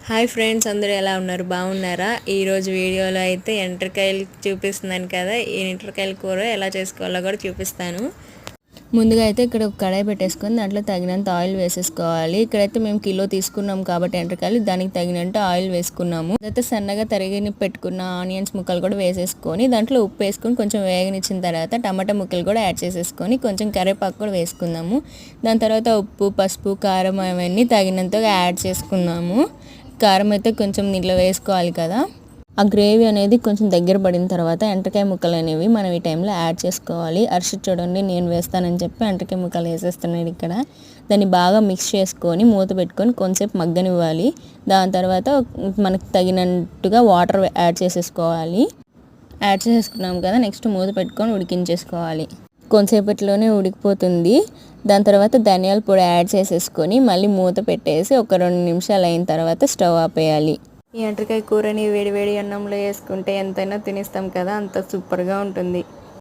Hi friends, అందరూ ఎలా ఉన్నారు? బాగున్నారా? ఈరోజు వీడియోలో అయితే ఎండ్రకాయలు చూపిస్తున్నాను కదా. ఈ ఎండ్రకాయల కూర ఎలా చేసుకోవాలో కూడా చూపిస్తాను. ముందుగా అయితే ఇక్కడ ఒక కడాయి పెట్టేసుకొని దాంట్లో తగినంత ఆయిల్ వేసేసుకోవాలి. ఇక్కడైతే మేము కిలో తీసుకున్నాం కాబట్టి ఎండ్రకాయలు దానికి తగినంత ఆయిల్ వేసుకున్నాము. అయితే సన్నగా తరిగి పెట్టుకున్న ఆనియన్స్ ముక్కలు కూడా వేసేసుకొని దాంట్లో ఉప్పు వేసుకొని కొంచెం వేగనిచ్చిన తర్వాత టమాటా ముక్కలు కూడా యాడ్ చేసేసుకొని కొంచెం కరివేపాకు కూడా వేసుకుందాము. దాని తర్వాత ఉప్పు, పసుపు, కారం అవన్నీ తగినంతగా యాడ్ చేసుకున్నాము. కారం అయితే కొంచెం దీంట్లో వేసుకోవాలి కదా. ఆ గ్రేవీ అనేది కొంచెం దగ్గర పడిన తర్వాత ఎండ్రకాయ ముక్కలు అనేవి మనం ఈ టైంలో యాడ్ చేసుకోవాలి. అరిసి చూడండి, నేను వేస్తానని చెప్పి ఎండ్రకాయ ముక్కలు వేసేస్తున్నాడు ఇక్కడ. దాన్ని బాగా మిక్స్ చేసుకొని మూత పెట్టుకొని కొంచెంసేపు మగ్గనివ్వాలి. దాని తర్వాత మనకు తగినట్టుగా వాటర్ యాడ్ చేసేసుకోవాలి. యాడ్ చేసుకున్నాం కదా, నెక్స్ట్ మూత పెట్టుకొని ఉడికించేసుకోవాలి. కొంతసేపట్లోనే ఉడికిపోతుంది. దాని తర్వాత ధనియాల పొడి యాడ్ చేసేసుకొని మళ్ళీ మూత పెట్టేసి ఒక 2 నిమిషాలు అయిన తర్వాత స్టవ్ ఆపేయాలి. ఈ ఎండ్రకాయ కూరని వేడి వేడి అన్నంలో వేసుకుంటే ఎంతైనా తినేస్తాం కదా, అంత సూపర్గా ఉంటుంది.